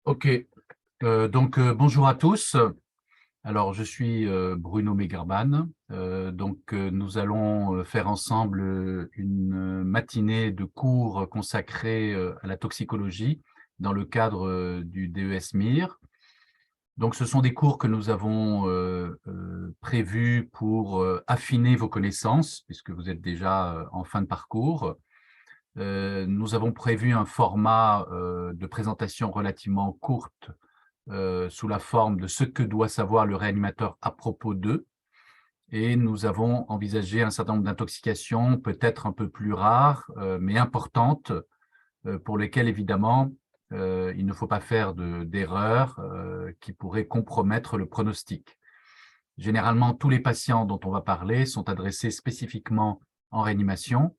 Ok, bonjour à tous. Alors je suis Bruno Megerban. Nous allons faire ensemble une matinée de cours consacrés à la toxicologie dans le cadre du DES MIR. Donc ce sont des cours que nous avons prévus pour affiner vos connaissances, puisque vous êtes déjà en fin de parcours. Nous avons prévu un format de présentation relativement courte sous la forme de ce que doit savoir le réanimateur à propos d'eux. Et nous avons envisagé un certain nombre d'intoxications peut-être un peu plus rares, mais importantes, pour lesquelles évidemment il ne faut pas faire d'erreurs qui pourraient compromettre le pronostic. Généralement, tous les patients dont on va parler sont adressés spécifiquement en réanimation,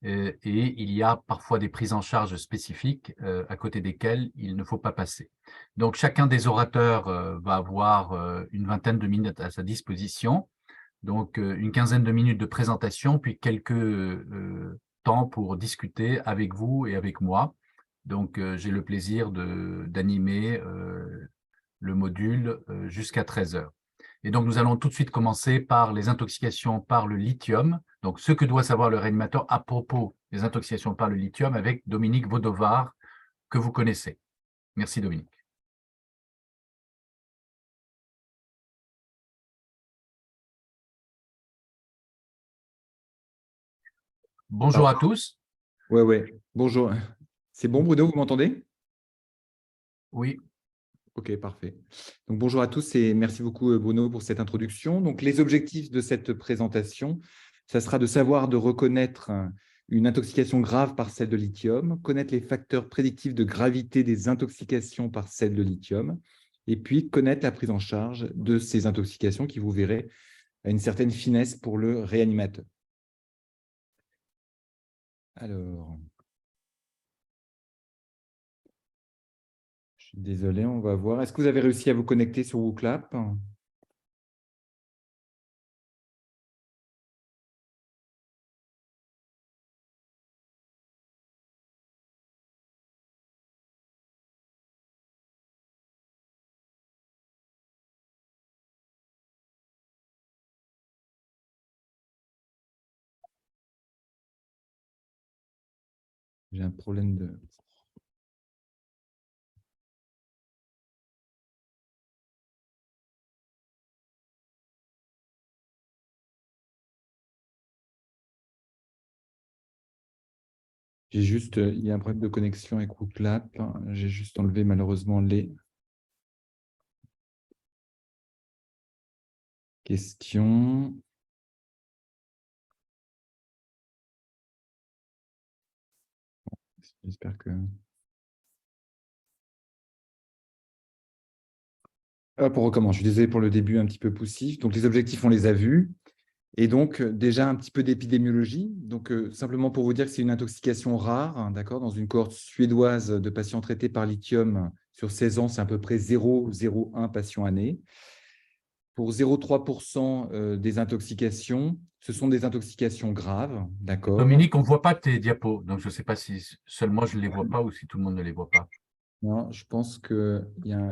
et il y a parfois des prises en charge spécifiques à côté desquelles il ne faut pas passer. Donc chacun des orateurs va avoir une vingtaine de minutes à sa disposition, donc une quinzaine de minutes de présentation, puis quelques temps pour discuter avec vous et avec moi. Donc j'ai le plaisir d'animer le module jusqu'à 13 heures. Et donc, nous allons tout de suite commencer par les intoxications par le lithium. Donc, ce que doit savoir le réanimateur à propos des intoxications par le lithium avec Dominique Vaudovar, que vous connaissez. Merci, Dominique. Bonjour à Pardon. tous. Ouais, ouais. Bonjour. C'est bon, Bruno, vous m'entendez? Oui, Ok, parfait. Donc, bonjour à tous et merci beaucoup, Bruno, pour cette introduction. Donc, les objectifs de cette présentation, ça sera de savoir de reconnaître une intoxication grave par sel de lithium, connaître les facteurs prédictifs de gravité des intoxications par sel de lithium, et puis connaître la prise en charge de ces intoxications qui, vous verrez, a une certaine finesse pour le réanimateur. Alors, je suis désolé, on va voir. Est-ce que vous avez réussi à vous connecter sur WooClap? J'ai un problème de... J'ai juste, il y a un problème de connexion avec WooClap. J'ai juste enlevé malheureusement les questions. J'espère que... Hop, on recommence. Je suis désolé pour le début un petit peu poussif. Donc, les objectifs, on les a vus. Et donc, déjà un petit peu d'épidémiologie. Donc, simplement pour vous dire que c'est une intoxication rare, hein, d'accord, dans une cohorte suédoise de patients traités par lithium sur 16 ans, c'est à peu près 0,01 patients année. Pour 0,3% des intoxications, ce sont des intoxications graves, d'accord. Dominique, on ne voit pas tes diapos, donc je ne sais pas si seul moi je ne les vois pas ou si tout le monde ne les voit pas. Non, je pense que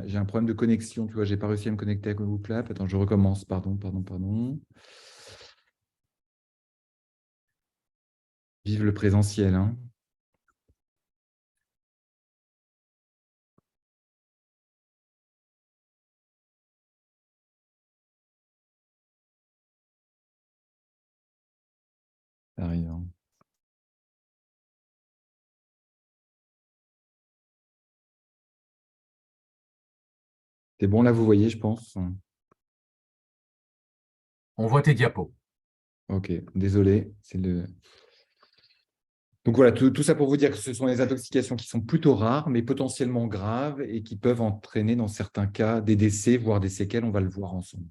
j'ai un problème de connexion. Tu vois, j'ai pas réussi à me connecter avec Google Clap. Attends, je recommence. Pardon. Vive le présentiel, hein. Ça arrive, hein. C'est bon, là, vous voyez, je pense. On voit tes diapos. Ok, désolé. Donc voilà, tout ça pour vous dire que ce sont des intoxications qui sont plutôt rares, mais potentiellement graves et qui peuvent entraîner dans certains cas des décès, voire des séquelles. On va le voir ensemble.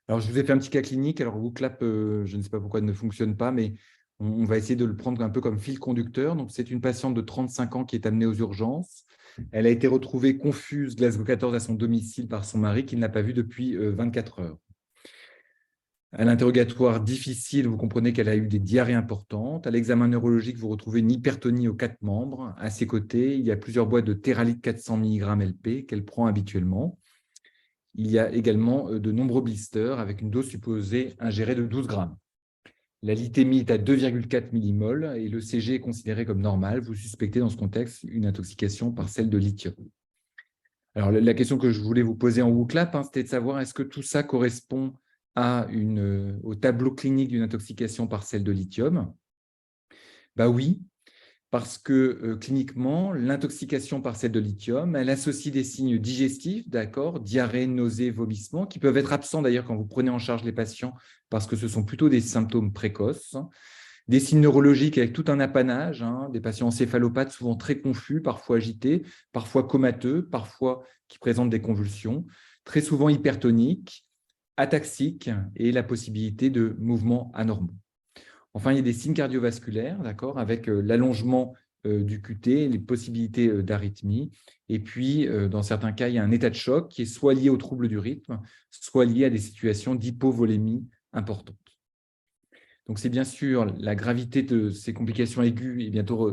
Alors, je vous ai fait un petit cas clinique. Alors, WooClap, je ne sais pas pourquoi il ne fonctionne pas, mais on va essayer de le prendre un peu comme fil conducteur. Donc, c'est une patiente de 35 ans qui est amenée aux urgences. Elle a été retrouvée confuse Glasgow 14 à son domicile par son mari qu'il n'a pas vu depuis 24 heures. À l'interrogatoire difficile, vous comprenez qu'elle a eu des diarrhées importantes. À l'examen neurologique, vous retrouvez une hypertonie aux 4 membres. À ses côtés, il y a plusieurs boîtes de Téralite 400 mg LP qu'elle prend habituellement. Il y a également de nombreux blisters avec une dose supposée ingérée de 12 grammes. La lithémie est à 2,4 millimoles et le CG est considéré comme normal. Vous suspectez dans ce contexte une intoxication par sel de lithium. Alors, la question que je voulais vous poser en WooClap, c'était de savoir est-ce que tout ça correspond au tableau clinique d'une intoxication par sel de lithium? Oui, parce que cliniquement, l'intoxication par sel de lithium, elle associe des signes digestifs, d'accord, diarrhée, nausées, vomissements, qui peuvent être absents d'ailleurs quand vous prenez en charge les patients, parce que ce sont plutôt des symptômes précoces. Des signes neurologiques avec tout un apanage, des patients encéphalopathes souvent très confus, parfois agités, parfois comateux, parfois qui présentent des convulsions, très souvent hypertoniques, ataxiques et la possibilité de mouvements anormaux. Enfin, il y a des signes cardiovasculaires, d'accord, avec l'allongement du QT, les possibilités d'arythmie. Et puis, dans certains cas, il y a un état de choc qui est soit lié aux troubles du rythme, soit lié à des situations d'hypovolémie importante. Donc, c'est bien sûr la gravité de ces complications aiguës est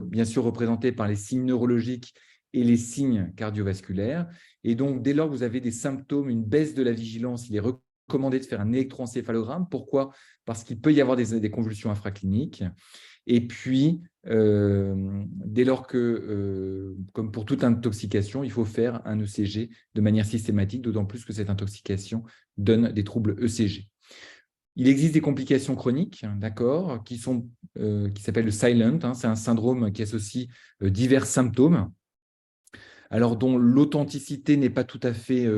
bien sûr représentée par les signes neurologiques et les signes cardiovasculaires. Et donc, dès lors que vous avez des symptômes, une baisse de la vigilance, il est recommandé de faire un électroencéphalogramme. Pourquoi? Parce qu'il peut y avoir des convulsions infracliniques. Et puis, dès lors que, comme pour toute intoxication, il faut faire un ECG de manière systématique, d'autant plus que cette intoxication donne des troubles ECG. Il existe des complications chroniques, d'accord, qui s'appellent le silent. C'est un syndrome qui associe divers symptômes, alors dont l'authenticité n'est pas tout à fait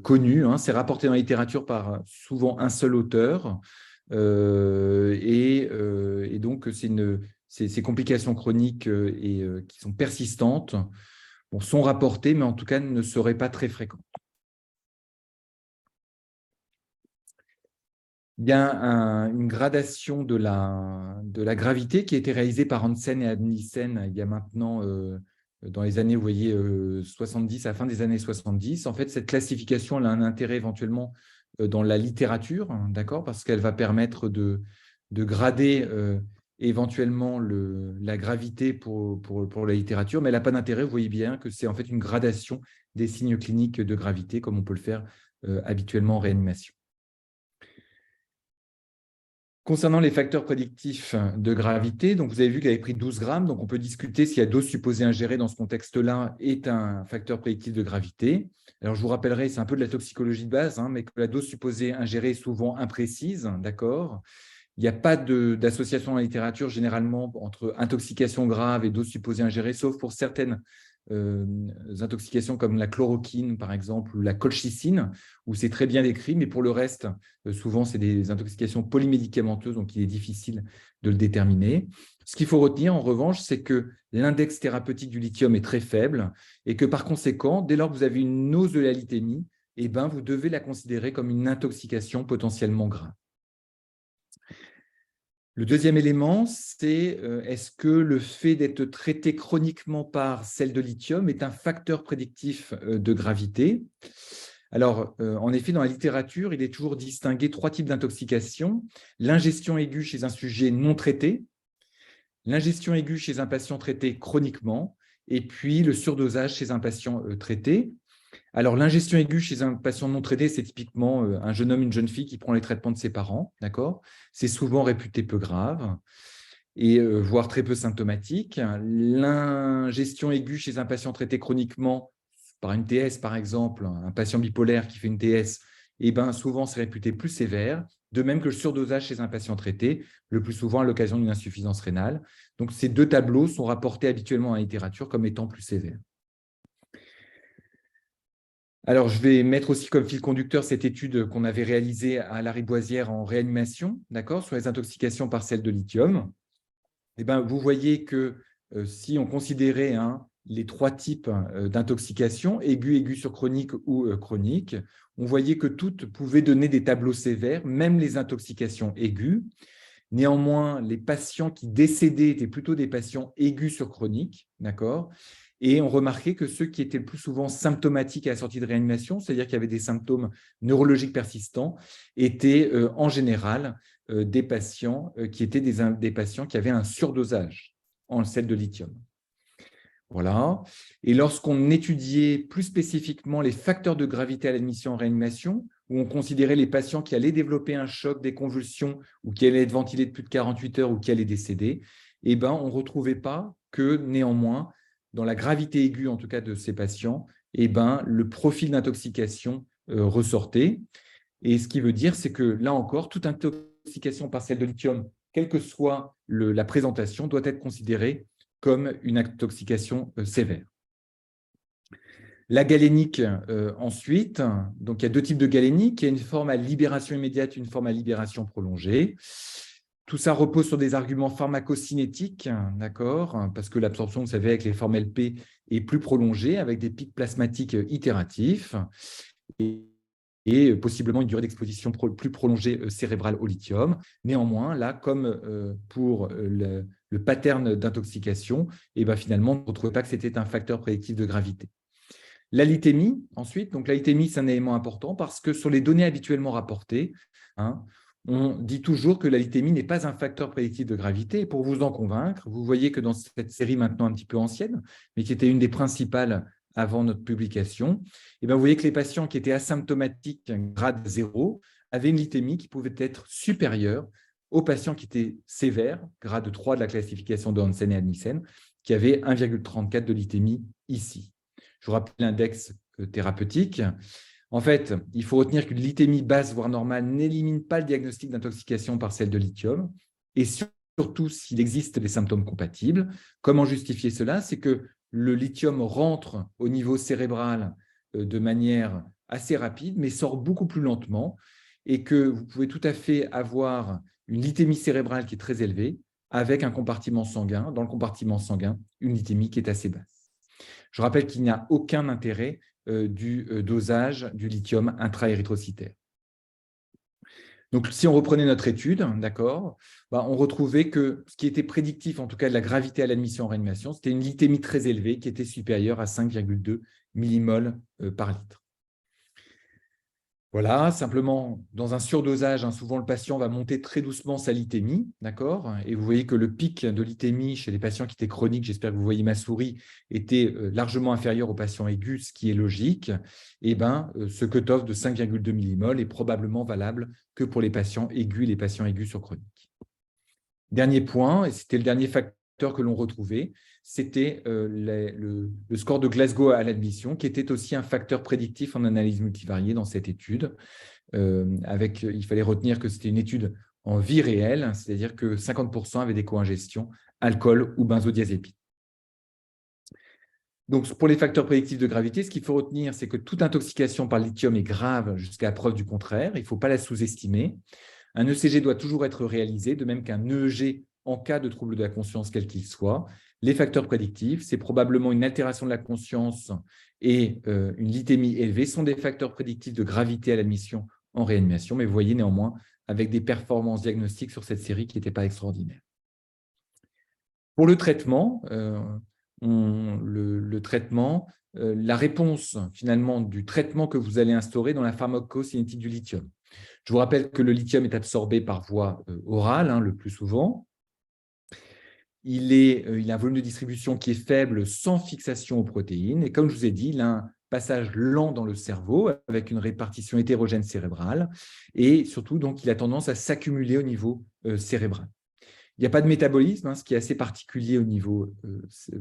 connue. C'est rapporté dans la littérature par souvent un seul auteur. Et donc, ces complications chroniques qui sont persistantes sont rapportées, mais en tout cas ne seraient pas très fréquentes. Il y a une gradation de la gravité qui a été réalisée par Hansen et Adnissen il y a maintenant, dans les années, vous voyez, 70, à la fin des années 70. En fait, cette classification elle a un intérêt éventuellement dans la littérature, d'accord, parce qu'elle va permettre de grader éventuellement la gravité pour la littérature, mais elle n'a pas d'intérêt. Vous voyez bien que c'est en fait une gradation des signes cliniques de gravité, comme on peut le faire habituellement en réanimation. Concernant les facteurs prédictifs de gravité, donc vous avez vu qu'elle avait pris 12 grammes, donc on peut discuter si la dose supposée ingérée dans ce contexte-là est un facteur prédictif de gravité. Alors je vous rappellerai, c'est un peu de la toxicologie de base, mais que la dose supposée ingérée est souvent imprécise, d'accord. Il n'y a pas d'association dans la littérature généralement entre intoxication grave et dose supposée ingérée, sauf pour certaines intoxications comme la chloroquine, par exemple, ou la colchicine, où c'est très bien décrit, mais pour le reste, souvent, c'est des intoxications polymédicamenteuses, donc il est difficile de le déterminer. Ce qu'il faut retenir, en revanche, c'est que l'index thérapeutique du lithium est très faible et que, par conséquent, dès lors que vous avez une osmolalithymie, vous devez la considérer comme une intoxication potentiellement grave. Le deuxième élément, c'est est-ce que le fait d'être traité chroniquement par sel de lithium est un facteur prédictif de gravité? Alors, en effet, dans la littérature, il est toujours distingué 3 types d'intoxication. L'ingestion aiguë chez un sujet non traité, l'ingestion aiguë chez un patient traité chroniquement, et puis le surdosage chez un patient traité. Alors, l'ingestion aiguë chez un patient non traité, c'est typiquement un jeune homme, une jeune fille qui prend les traitements de ses parents, d'accord? C'est souvent réputé peu grave, et voire très peu symptomatique. L'ingestion aiguë chez un patient traité chroniquement par une TS, par exemple, un patient bipolaire qui fait une TS, souvent c'est réputé plus sévère, de même que le surdosage chez un patient traité, le plus souvent à l'occasion d'une insuffisance rénale. Donc, ces deux tableaux sont rapportés habituellement dans la littérature comme étant plus sévères. Alors, je vais mettre aussi comme fil conducteur cette étude qu'on avait réalisée à Lariboisière en réanimation, d'accord, sur les intoxications par sel de lithium. Vous voyez que si on considérait les 3 types d'intoxication, aiguë sur chronique ou chronique, on voyait que toutes pouvaient donner des tableaux sévères, même les intoxications aiguës. Néanmoins, les patients qui décédaient étaient plutôt des patients aigus sur chroniques, d'accord? Et on remarquait que ceux qui étaient le plus souvent symptomatiques à la sortie de réanimation, c'est-à-dire qu'il y avait des symptômes neurologiques persistants, étaient en général des patients qui étaient des patients qui avaient un surdosage en sel de lithium. Voilà. Et lorsqu'on étudiait plus spécifiquement les facteurs de gravité à l'admission en réanimation, où on considérait les patients qui allaient développer un choc, des convulsions, ou qui allaient être ventilés de plus de 48 heures, ou qui allaient décéder, eh ben, on ne retrouvait pas que, néanmoins, dans la gravité aiguë, en tout cas de ces patients, eh ben, le profil d'intoxication ressortait. Et ce qui veut dire, c'est que, là encore, toute intoxication par sel de lithium, quelle que soit la présentation, doit être considérée comme une intoxication sévère. La galénique, ensuite, donc il y a deux types de galénique. Il y a une forme à libération immédiate, une forme à libération prolongée. Tout ça repose sur des arguments pharmacocinétiques, d'accord, parce que l'absorption, vous savez, avec les formes LP est plus prolongée, avec des pics plasmatiques itératifs et possiblement une durée d'exposition plus prolongée cérébrale au lithium. Néanmoins, là, comme pour le pattern d'intoxication, et ben finalement, on ne retrouvait pas que c'était un facteur prédictif de gravité. La lithémie, ensuite, donc la lithémie, c'est un élément important parce que sur les données habituellement rapportées, on dit toujours que la lithémie n'est pas un facteur prédictif de gravité. Et pour vous en convaincre, vous voyez que dans cette série maintenant un petit peu ancienne, mais qui était une des principales avant notre publication, et bien vous voyez que les patients qui étaient asymptomatiques grade 0 avaient une lithémie qui pouvait être supérieure aux patients qui étaient sévères, grade 3 de la classification de Hansen et Adnissen, qui avaient 1,34 de lithémie ici. Je vous rappelle l'index thérapeutique. En fait, il faut retenir qu'une lithémie basse, voire normale, n'élimine pas le diagnostic d'intoxication par sel de lithium. Et surtout, s'il existe des symptômes compatibles. Comment justifier cela? C'est que le lithium rentre au niveau cérébral de manière assez rapide, mais sort beaucoup plus lentement, et que vous pouvez tout à fait avoir une lithémie cérébrale qui est très élevée, avec un compartiment sanguin, dans le compartiment sanguin, une lithémie qui est assez basse. Je rappelle qu'il n'y a aucun intérêt du dosage du lithium intra-érythrocytaire. Donc, si on reprenait notre étude, d'accord, on retrouvait que ce qui était prédictif, en tout cas de la gravité à l'admission en réanimation, c'était une lithémie très élevée qui était supérieure à 5,2 millimoles par litre. Voilà, simplement, dans un surdosage, souvent le patient va monter très doucement sa lithémie, d'accord? Et vous voyez que le pic de lithémie chez les patients qui étaient chroniques, j'espère que vous voyez ma souris, était largement inférieur aux patients aigus, ce qui est logique. Et ce cutoff de 5,2 millimoles est probablement valable que pour les patients aigus et les patients aigus sur chronique. Dernier point, et c'était le dernier facteur que l'on retrouvait, c'était le score de Glasgow à l'admission, qui était aussi un facteur prédictif en analyse multivariée dans cette étude. Il fallait retenir que c'était une étude en vie réelle, c'est-à-dire que 50% avaient des co-ingestions, alcool ou benzodiazépine. Donc, pour les facteurs prédictifs de gravité, ce qu'il faut retenir, c'est que toute intoxication par lithium est grave jusqu'à preuve du contraire. Il ne faut pas la sous-estimer. Un ECG doit toujours être réalisé, de même qu'un EEG en cas de trouble de la conscience, quel qu'il soit. Les facteurs prédictifs, c'est probablement une altération de la conscience et une lithémie élevée, sont des facteurs prédictifs de gravité à l'admission en réanimation, mais vous voyez néanmoins avec des performances diagnostiques sur cette série qui n'étaient pas extraordinaires. Pour le traitement, la réponse finalement du traitement que vous allez instaurer dans la pharmacocinétique du lithium. Je vous rappelle que le lithium est absorbé par voie orale, le plus souvent. Il a un volume de distribution qui est faible, sans fixation aux protéines. Et comme je vous ai dit, il a un passage lent dans le cerveau, avec une répartition hétérogène cérébrale. Et surtout, donc, il a tendance à s'accumuler au niveau cérébral. Il n'y a pas de métabolisme, ce qui est assez particulier au niveau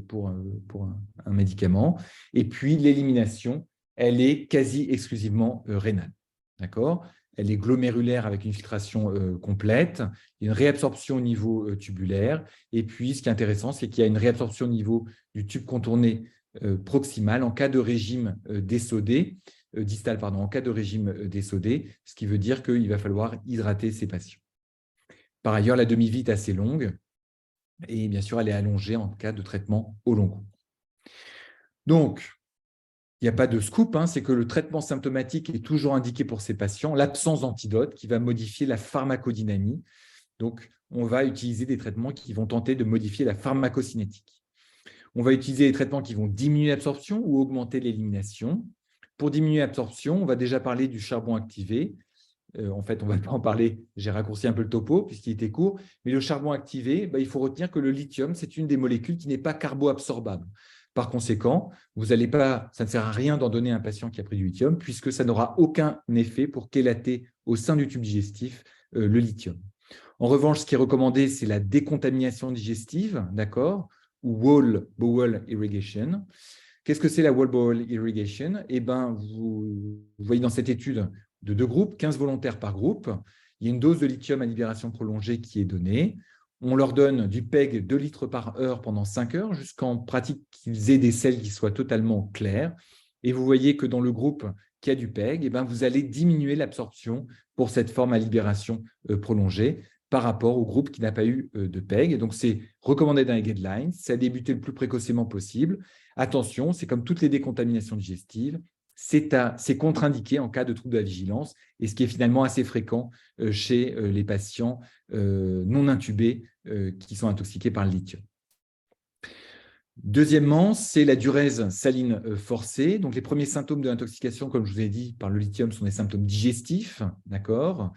pour un médicament. Et puis, l'élimination, elle est quasi exclusivement rénale. D'accord ? Elle est glomérulaire avec une filtration complète, une réabsorption au niveau tubulaire. Et puis, ce qui est intéressant, c'est qu'il y a une réabsorption au niveau du tube contourné proximal en cas de régime désodé, distal, pardon, en cas de régime désodé, ce qui veut dire qu'il va falloir hydrater ces patients. Par ailleurs, la demi-vie est assez longue et bien sûr, elle est allongée en cas de traitement au long cours. Donc, il n'y a pas de scoop, c'est que le traitement symptomatique est toujours indiqué pour ces patients, l'absence d'antidote qui va modifier la pharmacodynamie. Donc, on va utiliser des traitements qui vont tenter de modifier la pharmacocinétique. On va utiliser des traitements qui vont diminuer l'absorption ou augmenter l'élimination. Pour diminuer l'absorption, on va déjà parler du charbon activé. En fait, on ne va pas en parler, j'ai raccourci un peu le topo puisqu'il était court, mais le charbon activé, il faut retenir que le lithium, c'est une des molécules qui n'est pas carboabsorbable. Par conséquent, ça ne sert à rien d'en donner à un patient qui a pris du lithium puisque ça n'aura aucun effet pour chélater au sein du tube digestif le lithium. En revanche, ce qui est recommandé, c'est la décontamination digestive, d'accord, ou wall bowel irrigation. Qu'est-ce que c'est la wall bowel irrigation? Vous voyez dans cette étude de 2 groupes, 15 volontaires par groupe, il y a une dose de lithium à libération prolongée qui est donnée. On leur donne du PEG 2 litres par heure pendant 5 heures, jusqu'en pratique qu'ils aient des selles qui soient totalement claires. Et vous voyez que dans le groupe qui a du PEG, vous allez diminuer l'absorption pour cette forme à libération prolongée par rapport au groupe qui n'a pas eu de PEG. Et donc, c'est recommandé dans les guidelines, c'est à débuter le plus précocement possible. Attention, c'est comme toutes les décontaminations digestives, c'est contre-indiqué en cas de trouble de la vigilance, et ce qui est finalement assez fréquent chez les patients non intubés qui sont intoxiqués par le lithium. Deuxièmement, c'est la diurèse saline forcée. Donc, les premiers symptômes de l'intoxication, comme je vous ai dit, par le lithium, sont des symptômes digestifs, d'accord.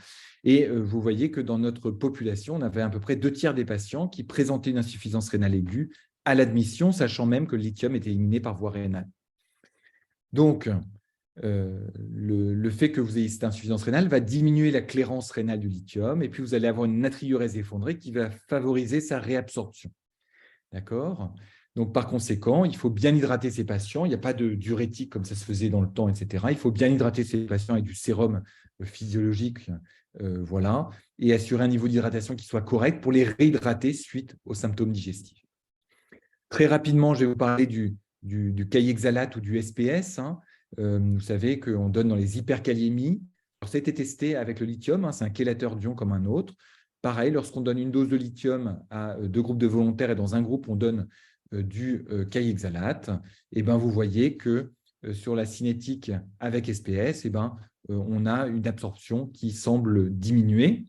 Et vous voyez que dans notre population, on avait à peu près 2 tiers des patients qui présentaient une insuffisance rénale aiguë à l'admission, sachant même que le lithium était éliminé par voie rénale. Donc, le fait que vous ayez cette insuffisance rénale va diminuer la clairance rénale du lithium, et puis vous allez avoir une natriurèse effondrée qui va favoriser sa réabsorption. D'accord ? Donc, par conséquent, il faut bien hydrater ces patients. Il n'y a pas de diurétique comme ça se faisait dans le temps, etc. Il faut bien hydrater ces patients avec du sérum physiologique, voilà, et assurer un niveau d'hydratation qui soit correct pour les réhydrater suite aux symptômes digestifs. Très rapidement, je vais vous parler du Kayexalate ou du SPS. Vous savez qu'on donne dans les hyperkaliémies. Alors, ça a été testé avec le lithium, c'est un chélateur d'ion comme un autre. Pareil, lorsqu'on donne une dose de lithium à 2 groupes de volontaires et dans un groupe, on donne du Kayexalate, vous voyez que sur la cinétique avec SPS, on a une absorption qui semble diminuer.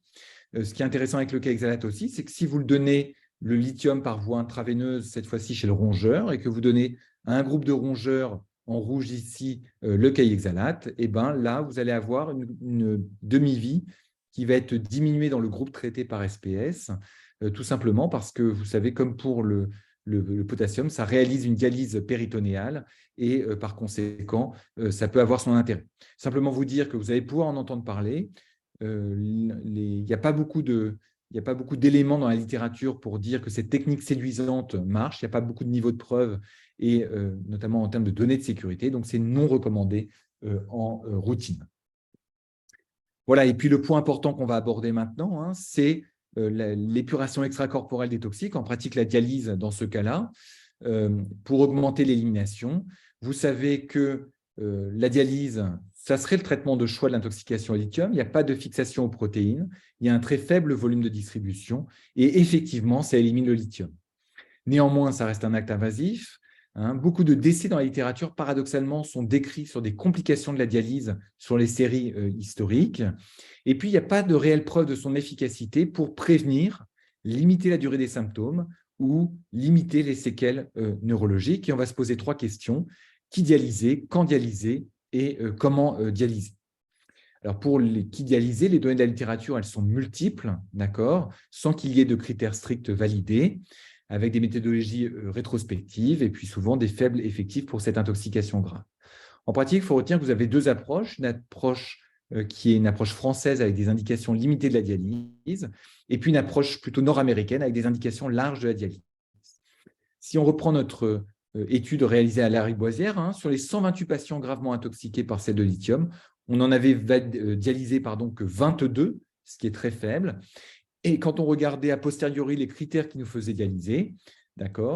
Ce qui est intéressant avec le Kayexalate aussi, c'est que si vous le donnez le lithium par voie intraveineuse, cette fois-ci chez le rongeur, et que vous donnez à un groupe de rongeurs en rouge ici le Kayexalate, là, vous allez avoir une demi-vie qui va être diminuée dans le groupe traité par SPS, tout simplement parce que, vous savez, comme pour le potassium, ça réalise une dialyse péritonéale et par conséquent, ça peut avoir son intérêt. Simplement vous dire que vous allez pouvoir en entendre parler. Il n'y a pas beaucoup d'éléments dans la littérature pour dire que cette technique séduisante marche. Il n'y a pas beaucoup de niveaux de preuve, et notamment en termes de données de sécurité. Donc, c'est non recommandé en routine. Voilà, et puis le point important qu'on va aborder maintenant, c'est l'épuration extracorporelle des toxiques. On pratique la dialyse dans ce cas-là pour augmenter l'élimination. Vous savez que la dialyse, ça serait le traitement de choix de l'intoxication au lithium. Il n'y a pas de fixation aux protéines. Il y a un très faible volume de distribution. Et effectivement, ça élimine le lithium. Néanmoins, ça reste un acte invasif. Beaucoup de décès dans la littérature, paradoxalement, sont décrits sur des complications de la dialyse sur les séries historiques. Et puis, il n'y a pas de réelle preuve de son efficacité pour prévenir, limiter la durée des symptômes ou limiter les séquelles neurologiques. Et on va se poser 3 questions. Qui dialyser, quand dialyser et comment dialyser. Alors, pour qui dialyser, les données de la littérature, elles sont multiples, d'accord, sans qu'il y ait de critères stricts validés, avec des méthodologies rétrospectives et puis souvent des faibles effectifs pour cette intoxication grave. En pratique, il faut retenir que vous avez 2 approches, une approche qui est une approche française avec des indications limitées de la dialyse, et puis une approche plutôt nord-américaine avec des indications larges de la dialyse. Si on reprend notre étude réalisée à Lariboisière, sur les 128 patients gravement intoxiqués par sel de lithium, on en avait dialysé que 22, ce qui est très faible. Et quand on regardait a posteriori les critères qui nous faisaient dialyser,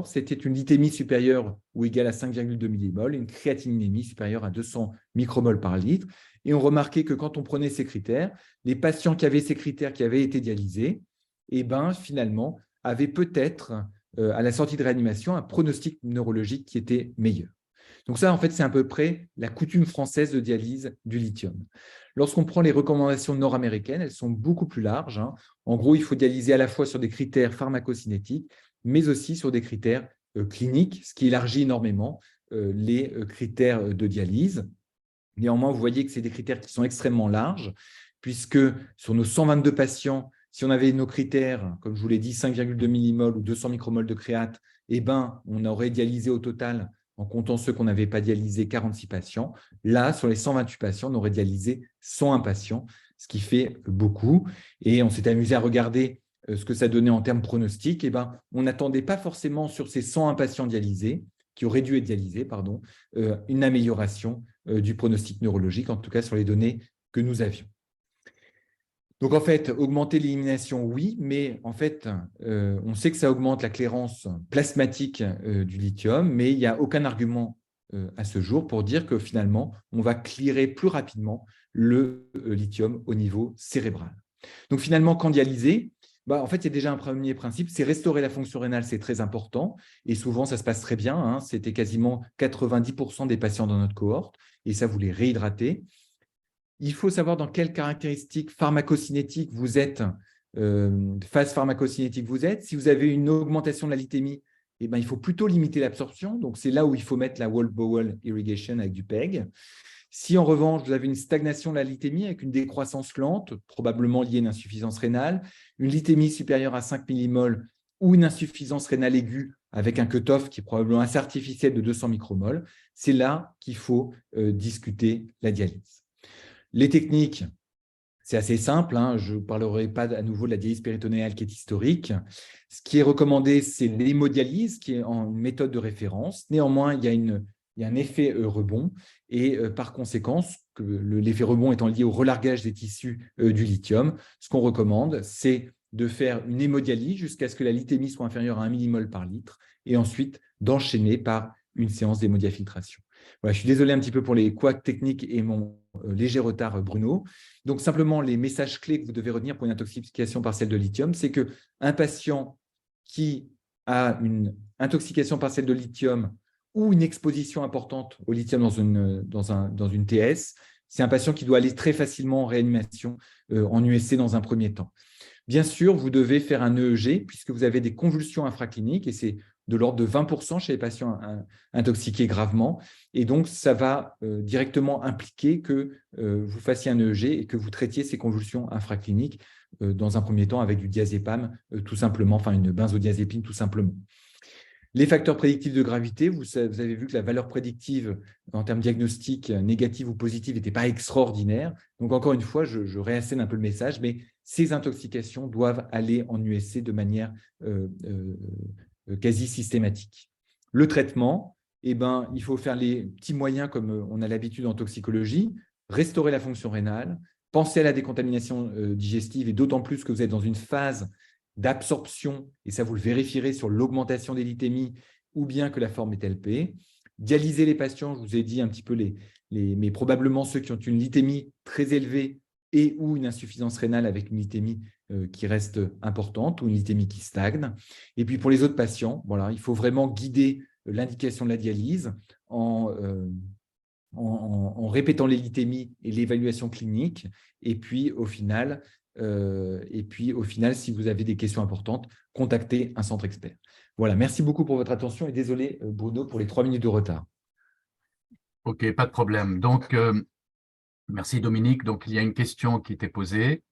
c'était une lithémie supérieure ou égale à 5,2 millimoles, une créatininémie supérieure à 200 micromoles par litre. Et on remarquait que quand on prenait ces critères, les patients qui avaient ces critères, qui avaient été dialysés, finalement, avaient peut-être, à la sortie de réanimation, un pronostic neurologique qui était meilleur. Donc ça, en fait, c'est à peu près la coutume française de dialyse du lithium. Lorsqu'on prend les recommandations nord-américaines, elles sont beaucoup plus larges, hein. En gros, il faut dialyser à la fois sur des critères pharmacocinétiques, mais aussi sur des critères cliniques, ce qui élargit énormément les critères de dialyse. Néanmoins, vous voyez que c'est des critères qui sont extrêmement larges, puisque sur nos 122 patients, si on avait nos critères, comme je vous l'ai dit, 5,2 millimoles ou 200 micromoles de créate, eh ben, on aurait dialysé au total, en comptant ceux qu'on n'avait pas dialysés, 46 patients. Là, sur les 128 patients, on aurait dialysé 101 patients, ce qui fait beaucoup. Et on s'est amusé à regarder ce que ça donnait en termes pronostiques. Eh ben, on n'attendait pas forcément sur ces 101 patients dialysés, qui auraient dû être dialysés, pardon, une amélioration du pronostic neurologique, en tout cas sur les données que nous avions. Donc, en fait, augmenter l'élimination, oui, mais en fait, on sait que ça augmente la clairance plasmatique du lithium, mais il n'y a aucun argument à ce jour pour dire que finalement, on va clearer plus rapidement le lithium au niveau cérébral. Donc, finalement, quand dialyser, en fait, il y a déjà un premier principe, c'est restaurer la fonction rénale, c'est très important. Et souvent, ça se passe très bien, hein. C'était quasiment 90% des patients dans notre cohorte. Et ça, vous les réhydratez. Il faut savoir dans quelles caractéristiques pharmacocinétiques vous êtes, phase pharmacocinétique vous êtes. Si vous avez une augmentation de la lithtémie, eh ben, il faut plutôt limiter l'absorption. Donc, c'est là où il faut mettre la wall bowel irrigation avec du PEG. Si en revanche, vous avez une stagnation de la lithtémie avec une décroissance lente, probablement liée à une insuffisance rénale, une lithtémie supérieure à 5 millimoles ou une insuffisance rénale aiguë avec un cutoff qui est probablement assez artificiel de 200 micromoles, c'est là qu'il faut discuter la dialyse. Les techniques, c'est assez simple, hein. Je ne parlerai pas à nouveau de la dialyse péritonéale qui est historique. Ce qui est recommandé, c'est l'hémodialyse, qui est une méthode de référence. Néanmoins, il y a un effet rebond et par conséquent, l'effet rebond étant lié au relargage des tissus du lithium, ce qu'on recommande, c'est de faire une hémodialyse jusqu'à ce que la lithtémie soit inférieure à 1 millimole par litre et ensuite d'enchaîner par une séance d'hémodiafiltration. Voilà, je suis désolé un petit peu pour les couacs techniques et mon léger retard, Bruno. Donc, simplement, les messages clés que vous devez retenir pour une intoxication partielle de lithium, c'est qu'un patient qui a une intoxication partielle de lithium ou une exposition importante au lithium dans une TS, c'est un patient qui doit aller très facilement en réanimation en USC dans un premier temps. Bien sûr, vous devez faire un EEG puisque vous avez des convulsions infracliniques et c'est de l'ordre de 20% chez les patients intoxiqués gravement. Et donc, ça va directement impliquer que vous fassiez un EEG et que vous traitiez ces convulsions infracliniques dans un premier temps avec du diazépam, tout simplement, enfin une benzodiazépine tout simplement. Les facteurs prédictifs de gravité, vous avez vu que la valeur prédictive en termes diagnostiques négative ou positive n'était pas extraordinaire. Donc, encore une fois, je réassène un peu le message, mais ces intoxications doivent aller en USC de manière quasi systématique. Le traitement, eh ben, il faut faire les petits moyens comme on a l'habitude en toxicologie, restaurer la fonction rénale, penser à la décontamination digestive et d'autant plus que vous êtes dans une phase d'absorption, et ça vous le vérifierez sur l'augmentation des lithémies ou bien que la forme est LP. Dialyser les patients, je vous ai dit un petit peu mais probablement ceux qui ont une lithémie très élevée et ou une insuffisance rénale avec une lithémie qui reste importante ou une lithémie qui stagne. Et puis pour les autres patients, voilà, il faut vraiment guider l'indication de la dialyse en répétant les lithémies et l'évaluation clinique. Et puis au final, si vous avez des questions importantes, contactez un centre expert. Voilà, merci beaucoup pour votre attention et désolé Bruno pour les 3 minutes de retard. OK, pas de problème. Donc, merci Dominique. Donc, il y a une question qui était posée.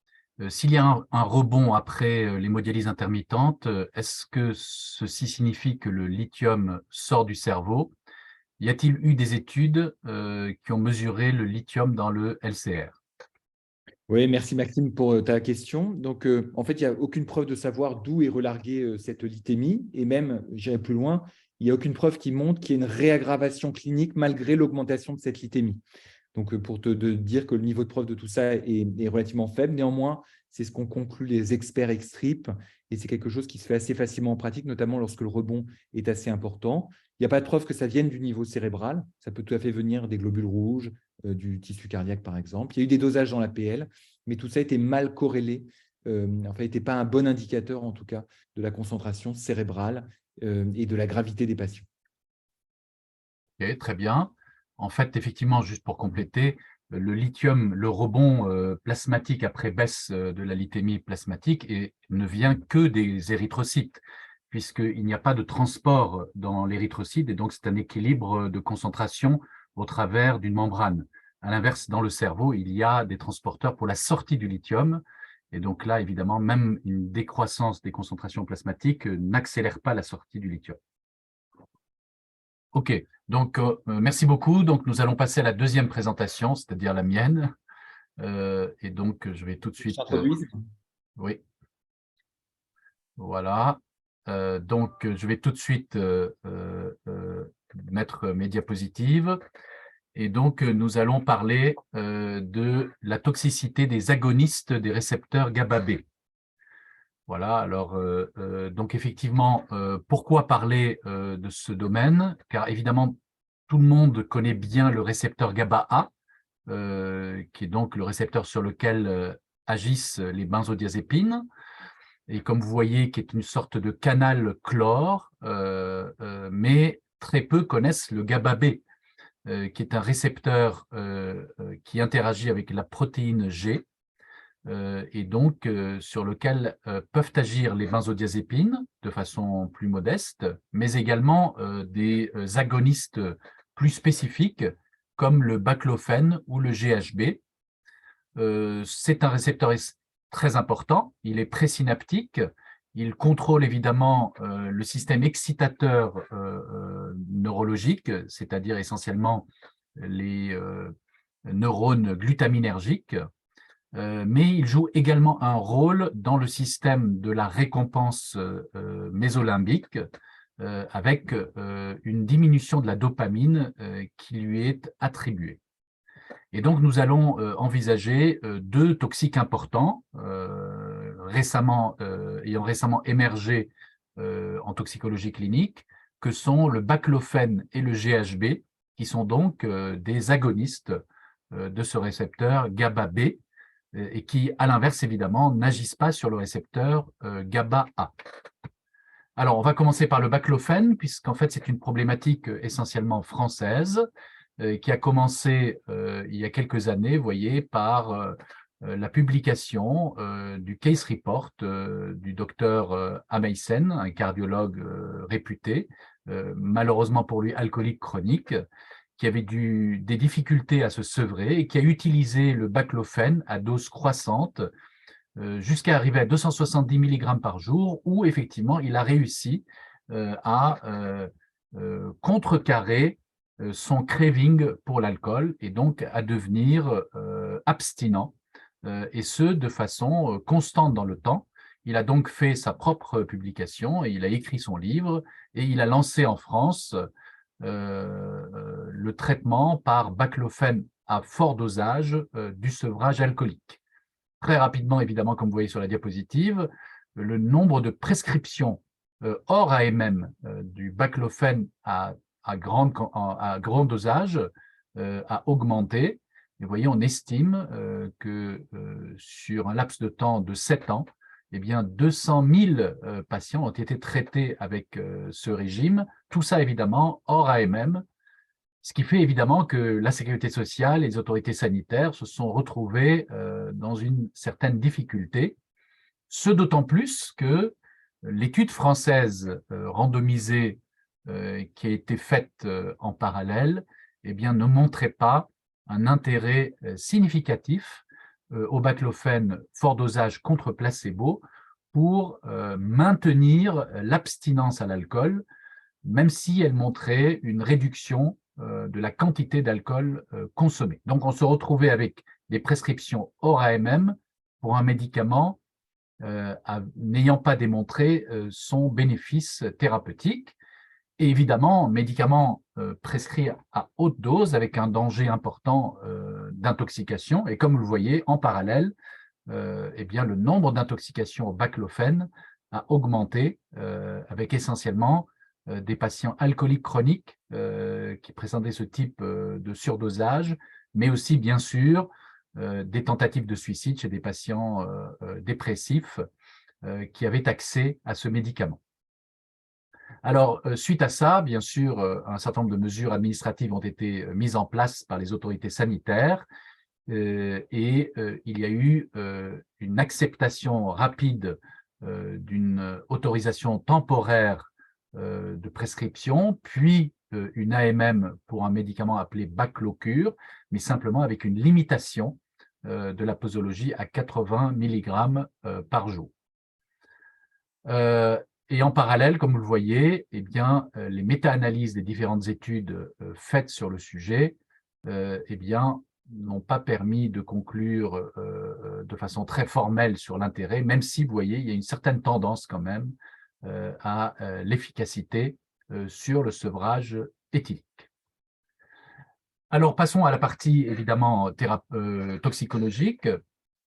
S'il y a un rebond après l'hémodialyse intermittente, est-ce que ceci signifie que le lithium sort du cerveau? Y a-t-il eu des études qui ont mesuré le lithium dans le LCR? Oui, merci Maxime pour ta question. Donc, en fait, il n'y a aucune preuve de savoir d'où est relarguée cette lithémie. Et même, j'irai plus loin, il n'y a aucune preuve qui montre qu'il y a une réaggravation clinique malgré l'augmentation de cette lithémie. Donc, pour te dire que le niveau de preuve de tout ça est relativement faible. Néanmoins, c'est ce qu'ont conclu les experts Extrip et c'est quelque chose qui se fait assez facilement en pratique, notamment lorsque le rebond est assez important. Il n'y a pas de preuve que ça vienne du niveau cérébral. Ça peut tout à fait venir des globules rouges, du tissu cardiaque, par exemple. Il y a eu des dosages dans l'APL, mais tout ça était mal corrélé. Enfin, n'était pas un bon indicateur, en tout cas, de la concentration cérébrale et de la gravité des patients. Ok, très bien. En fait, effectivement, juste pour compléter, le lithium, le rebond plasmatique après baisse de la lithémie plasmatique ne vient que des érythrocytes, puisqu'il n'y a pas de transport dans l'érythrocyte, et donc c'est un équilibre de concentration au travers d'une membrane. À l'inverse, dans le cerveau, il y a des transporteurs pour la sortie du lithium, et donc là, évidemment, même une décroissance des concentrations plasmatiques n'accélère pas la sortie du lithium. OK, donc merci beaucoup. Donc, nous allons passer à la deuxième présentation, c'est-à-dire la mienne. Et donc, je vais tout de Je suite… t'introduise. oui, voilà. Donc, je vais tout de suite mettre mes diapositives. Et donc, nous allons parler de la toxicité des agonistes des récepteurs GABA-B. Voilà, alors, donc effectivement, pourquoi parler de ce domaine? Car évidemment, tout le monde connaît bien le récepteur GABA-A, qui est donc le récepteur sur lequel agissent les benzodiazépines, et comme vous voyez, qui est une sorte de canal chlore, mais très peu connaissent le GABA-B, qui est un récepteur qui interagit avec la protéine G, et donc sur lequel peuvent agir les benzodiazépines de façon plus modeste, mais également des agonistes plus spécifiques comme le baclofène ou le GHB. C'est un récepteur très important, il est présynaptique, il contrôle évidemment le système excitateur neurologique, c'est-à-dire essentiellement les neurones glutaminergiques, mais il joue également un rôle dans le système de la récompense mésolimbique, avec une diminution de la dopamine qui lui est attribuée. Et donc, nous allons envisager deux toxiques importants, ayant récemment émergé en toxicologie clinique, que sont le baclofène et le GHB, qui sont donc des agonistes de ce récepteur GABA-B, et qui, à l'inverse, évidemment, n'agissent pas sur le récepteur GABA-A. Alors, on va commencer par le baclofène, puisqu'en fait, c'est une problématique essentiellement française, qui a commencé il y a quelques années, vous voyez, par la publication du case report du docteur Ameysen, un cardiologue réputé, malheureusement pour lui alcoolique chronique, qui avait des difficultés à se sevrer et qui a utilisé le baclofène à dose croissante jusqu'à arriver à 270 mg par jour, où effectivement il a réussi à contrecarrer son craving pour l'alcool et donc à devenir abstinent, et ce de façon constante dans le temps. Il a donc fait sa propre publication et il a écrit son livre et il a lancé en France le traitement par baclofène à fort dosage du sevrage alcoolique. Très rapidement, évidemment, comme vous voyez sur la diapositive, le nombre de prescriptions hors AMM du baclofène à grand dosage a augmenté. Et vous voyez, on estime que sur un laps de temps de 7 ans, eh bien 200 000 patients ont été traités avec ce régime. Tout ça, évidemment, hors AMM, ce qui fait évidemment que la sécurité sociale et les autorités sanitaires se sont retrouvées dans une certaine difficulté, ce d'autant plus que l'étude française randomisée qui a été faite en parallèle, eh bien, ne montrait pas un intérêt significatif au baclofène fort dosage contre placebo pour maintenir l'abstinence à l'alcool, même si elle montrait une réduction de la quantité d'alcool consommée. Donc, on se retrouvait avec des prescriptions hors AMM pour un médicament n'ayant pas démontré son bénéfice thérapeutique. Et évidemment, médicaments prescrits à haute dose avec un danger important d'intoxication. Et comme vous le voyez, en parallèle, eh bien, le nombre d'intoxications au baclofène a augmenté avec essentiellement des patients alcooliques chroniques qui présentaient ce type de surdosage, mais aussi, bien sûr, des tentatives de suicide chez des patients dépressifs qui avaient accès à ce médicament. Alors, suite à ça, bien sûr, un certain nombre de mesures administratives ont été mises en place par les autorités sanitaires et il y a eu une acceptation rapide d'une autorisation temporaire de prescription, puis une AMM pour un médicament appelé Baclocure, mais simplement avec une limitation de la posologie à 80 mg par jour. Et en parallèle, comme vous le voyez, eh bien, les méta-analyses des différentes études faites sur le sujet eh bien, n'ont pas permis de conclure de façon très formelle sur l'intérêt, même si, vous voyez, il y a une certaine tendance quand même à l'efficacité sur le sevrage éthylique. Alors, passons à la partie, évidemment, toxicologique.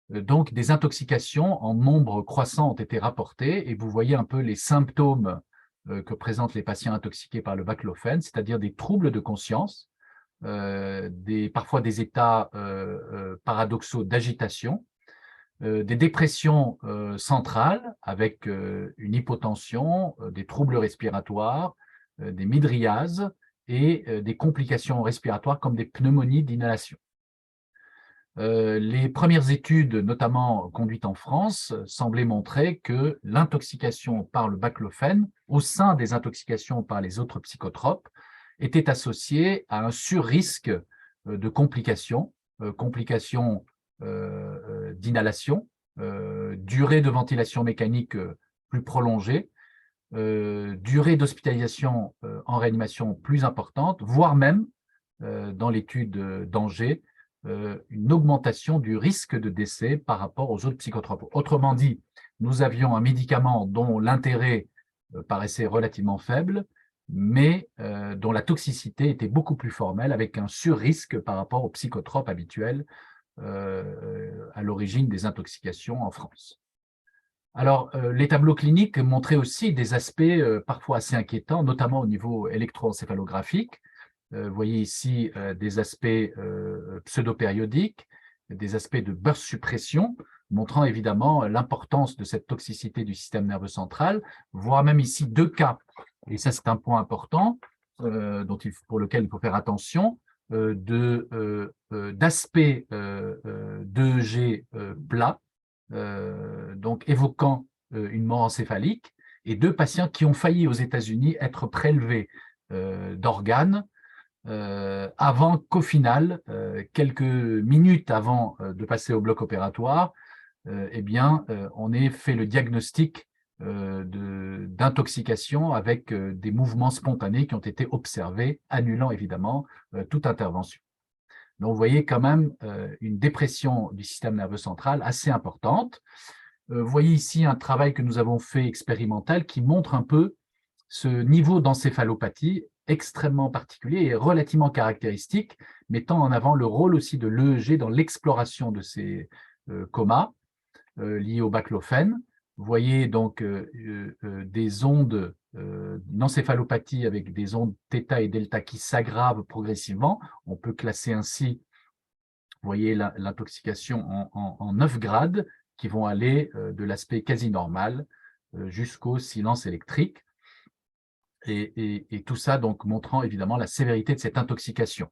Donc, des intoxications en nombre croissant ont été rapportées et vous voyez un peu les symptômes que présentent les patients intoxiqués par le baclofène, c'est-à-dire des troubles de conscience, parfois des états paradoxaux d'agitation, des dépressions centrales avec une hypotension, des troubles respiratoires, des mydriases et des complications respiratoires comme des pneumonies d'inhalation. Les premières études, notamment conduites en France, semblaient montrer que l'intoxication par le baclofène, au sein des intoxications par les autres psychotropes, était associée à un surrisque de complications, d'inhalation, durée de ventilation mécanique plus prolongée, durée d'hospitalisation en réanimation plus importante, voire même, dans l'étude d'Angers, une augmentation du risque de décès par rapport aux autres psychotropes. Autrement dit, nous avions un médicament dont l'intérêt paraissait relativement faible, mais dont la toxicité était beaucoup plus formelle, avec un surrisque par rapport aux psychotropes habituels à l'origine des intoxications en France. Alors, les tableaux cliniques montraient aussi des aspects parfois assez inquiétants, notamment au niveau électroencéphalographique. Vous voyez ici des aspects pseudopériodiques, des aspects de burst suppression, montrant évidemment l'importance de cette toxicité du système nerveux central, voire même ici 2 cas, et ça c'est un point important pour lequel il faut faire attention, d'aspect d'EEG plat, donc évoquant une mort encéphalique, et 2 patients qui ont failli aux États-Unis être prélevés d'organes avant qu'au final, quelques minutes avant de passer au bloc opératoire, eh bien, on ait fait le diagnostic d'intoxication avec des mouvements spontanés qui ont été observés, annulant évidemment toute intervention. Donc, vous voyez quand même une dépression du système nerveux central assez importante. Vous voyez ici un travail que nous avons fait expérimental qui montre un peu ce niveau d'encéphalopathie extrêmement particulier et relativement caractéristique, mettant en avant le rôle aussi de l'EEG dans l'exploration de ces comas liés au baclofène. Vous voyez donc des ondes d'encéphalopathie avec des ondes θ et delta qui s'aggravent progressivement. On peut classer ainsi, vous voyez, l'intoxication en 9 grades qui vont aller de l'aspect quasi normal jusqu'au silence électrique. Et tout ça donc montrant évidemment la sévérité de cette intoxication.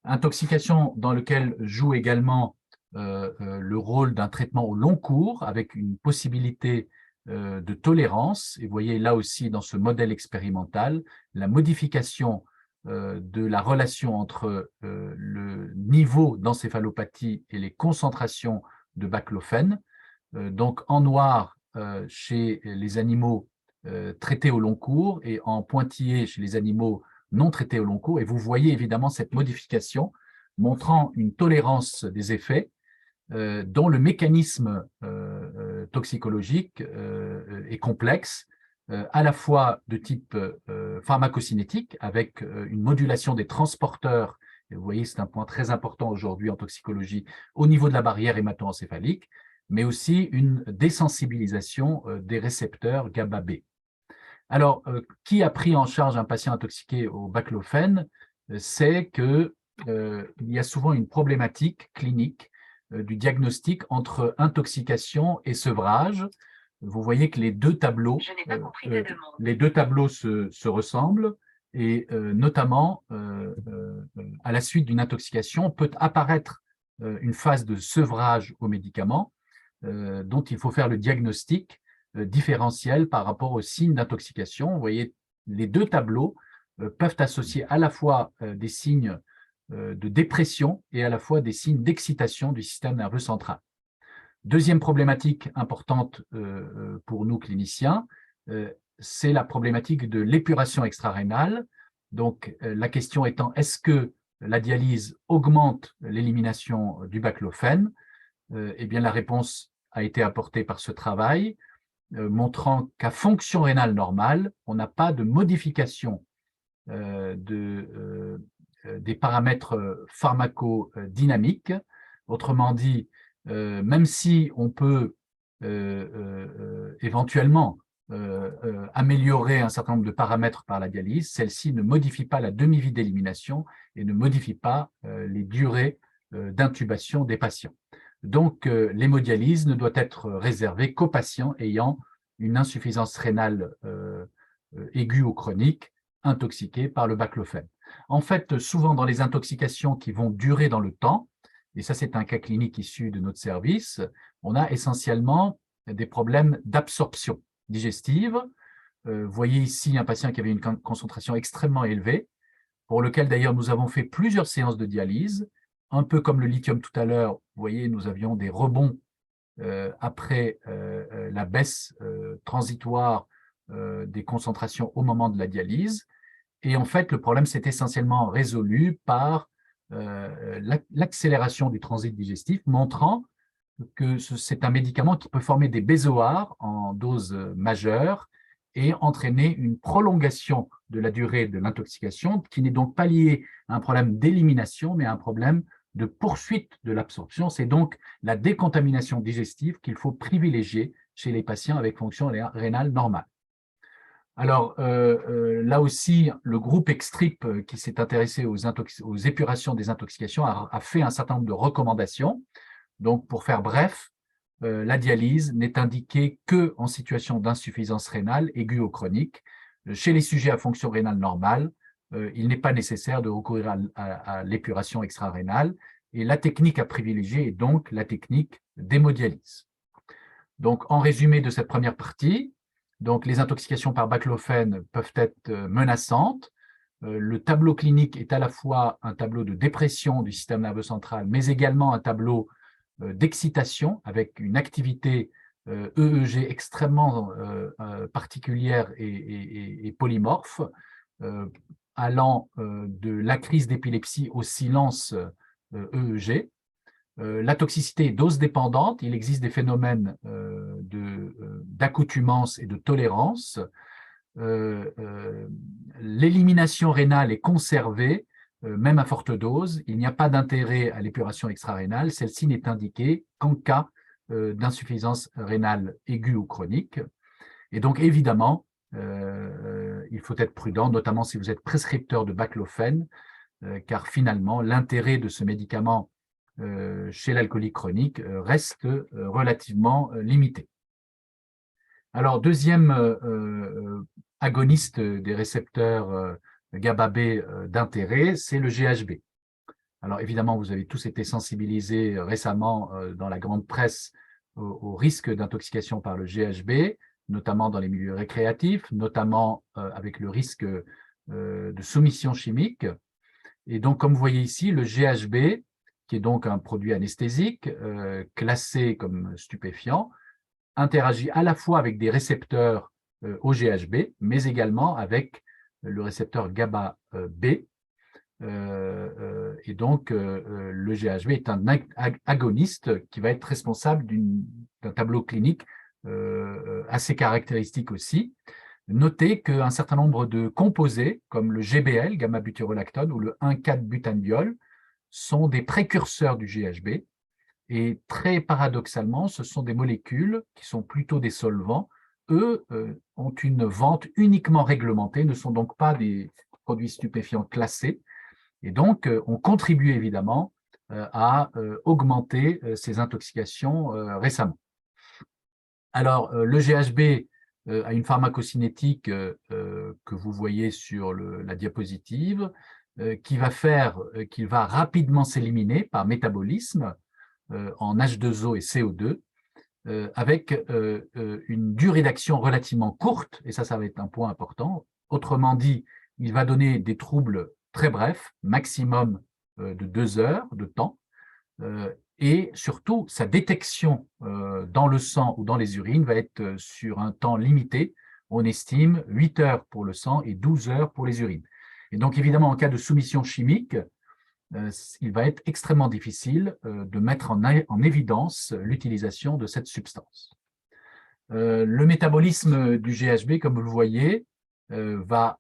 Intoxication dans laquelle joue également le rôle d'un traitement au long cours avec une possibilité de tolérance. Et vous voyez là aussi dans ce modèle expérimental la modification de la relation entre le niveau d'encéphalopathie et les concentrations de baclofène. Donc en noir chez les animaux traités au long cours et en pointillé chez les animaux non traités au long cours. Et vous voyez évidemment cette modification montrant une tolérance des effets dont le mécanisme toxicologique est complexe, à la fois de type pharmacocinétique, avec une modulation des transporteurs, et vous voyez c'est un point très important aujourd'hui en toxicologie, au niveau de la barrière hémato-encéphalique, mais aussi une désensibilisation des récepteurs GABA-B. Alors, qui a pris en charge un patient intoxiqué au baclofène? C'est qu'il y a souvent une problématique clinique du diagnostic entre intoxication et sevrage. vous voyez que les deux tableaux, se ressemblent et notamment à la suite d'une intoxication peut apparaître une phase de sevrage aux médicaments dont il faut faire le diagnostic différentiel par rapport aux signes d'intoxication. Vous voyez, les deux tableaux peuvent associer à la fois des signes de dépression et à la fois des signes d'excitation du système nerveux central. Deuxième problématique importante pour nous cliniciens, c'est la problématique de l'épuration extra-rénale. Donc, la question étant, est-ce que la dialyse augmente l'élimination du baclofène? Eh bien, la réponse a été apportée par ce travail, montrant qu'à fonction rénale normale, on n'a pas de modification des paramètres pharmacodynamiques. Autrement dit, même si on peut éventuellement améliorer un certain nombre de paramètres par la dialyse, celle-ci ne modifie pas la demi-vie d'élimination et ne modifie pas les durées d'intubation des patients. Donc, l'hémodialyse ne doit être réservée qu'aux patients ayant une insuffisance rénale aiguë ou chronique intoxiqués par le baclofène. En fait, souvent dans les intoxications qui vont durer dans le temps, et ça c'est un cas clinique issu de notre service, on a essentiellement des problèmes d'absorption digestive. Vous voyez ici un patient qui avait une concentration extrêmement élevée, pour lequel d'ailleurs nous avons fait plusieurs séances de dialyse, un peu comme le lithium tout à l'heure. Vous voyez, nous avions des rebonds après la baisse transitoire des concentrations au moment de la dialyse. Et en fait, le problème s'est essentiellement résolu par l'accélération du transit digestif, montrant que c'est un médicament qui peut former des bézoars en dose majeure et entraîner une prolongation de la durée de l'intoxication, qui n'est donc pas liée à un problème d'élimination, mais à un problème de poursuite de l'absorption. C'est donc la décontamination digestive qu'il faut privilégier chez les patients avec fonction rénale normale. Alors, là aussi, le groupe EXTRIP qui s'est intéressé aux épurations des intoxications a fait un certain nombre de recommandations. Donc, pour faire bref, la dialyse n'est indiquée qu'en situation d'insuffisance rénale aiguë ou chronique. Chez les sujets à fonction rénale normale, il n'est pas nécessaire de recourir à l'épuration extra-rénale et la technique à privilégier est donc la technique d'hémodialyse. Donc, en résumé de cette première partie, donc, les intoxications par baclofène peuvent être menaçantes. Le tableau clinique est à la fois un tableau de dépression du système nerveux central, mais également un tableau d'excitation avec une activité EEG extrêmement particulière et polymorphe, allant de la crise d'épilepsie au silence EEG. La toxicité est dose dépendante. Il existe des phénomènes d'accoutumance et de tolérance. L'élimination rénale est conservée, même à forte dose. Il n'y a pas d'intérêt à l'épuration extra-rénale. Celle-ci n'est indiquée qu'en cas d'insuffisance rénale aiguë ou chronique. Et donc, évidemment, il faut être prudent, notamment si vous êtes prescripteur de baclofène, car finalement, l'intérêt de ce médicament chez l'alcoolique chronique reste relativement limité. Alors, deuxième agoniste des récepteurs GABA-B d'intérêt, c'est le GHB. Alors, évidemment, vous avez tous été sensibilisés récemment dans la grande presse au risque d'intoxication par le GHB, notamment dans les milieux récréatifs, notamment avec le risque de soumission chimique. Et donc, comme vous voyez ici, le GHB, qui est donc un produit anesthésique classé comme stupéfiant, interagit à la fois avec des récepteurs au GHB, mais également avec le récepteur GABA-B. Et donc, le GHB est un agoniste qui va être responsable d'un tableau clinique assez caractéristique aussi. Notez qu'un certain nombre de composés, comme le GBL, gamma-butyrolactone, ou le 1,4-butanediol, sont des précurseurs du GHB. Et très paradoxalement, ce sont des molécules qui sont plutôt des solvants. Eux ont une vente uniquement réglementée, ne sont donc pas des produits stupéfiants classés. Et donc, ont contribué évidemment à augmenter ces intoxications récemment. Alors, le GHB a une pharmacocinétique que vous voyez sur la diapositive, qui va faire qu'il va rapidement s'éliminer par métabolisme en H2O et CO2, avec une durée d'action relativement courte, et ça va être un point important. Autrement dit, il va donner des troubles très brefs, maximum de 2 heures de temps, et surtout, sa détection dans le sang ou dans les urines va être sur un temps limité. On estime 8 heures pour le sang et 12 heures pour les urines. Et donc, évidemment, en cas de soumission chimique, il va être extrêmement difficile de mettre en évidence l'utilisation de cette substance. Le métabolisme du GHB, comme vous le voyez, va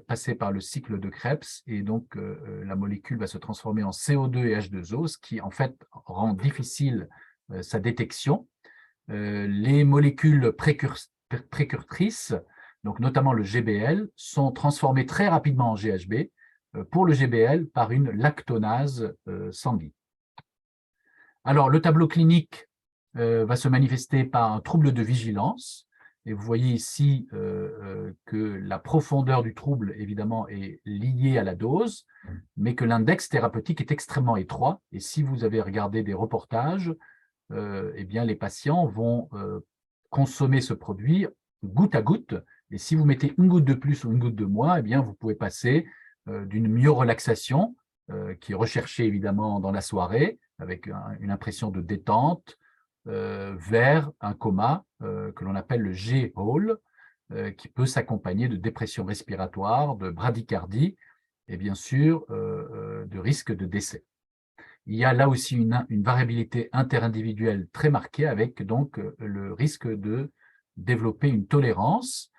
passer par le cycle de Krebs, et donc la molécule va se transformer en CO2 et H2O, ce qui en fait rend difficile sa détection. Les molécules précurtrices, donc notamment le GBL, sont transformées très rapidement en GHB, pour le GBL par une lactonase sanguine. Alors, le tableau clinique va se manifester par un trouble de vigilance. Et vous voyez ici que la profondeur du trouble, évidemment, est liée à la dose, mais que l'index thérapeutique est extrêmement étroit. Et si vous avez regardé des reportages, eh bien, les patients vont consommer ce produit goutte à goutte. Et si vous mettez une goutte de plus ou une goutte de moins, eh bien, vous pouvez passer d'une myorelaxation, qui est recherchée évidemment dans la soirée, avec une impression de détente, vers un coma que l'on appelle le G-Hall, qui peut s'accompagner de dépression respiratoire, de bradycardie et bien sûr de risque de décès. Il y a là aussi une variabilité interindividuelle très marquée, avec donc le risque de développer une tolérance.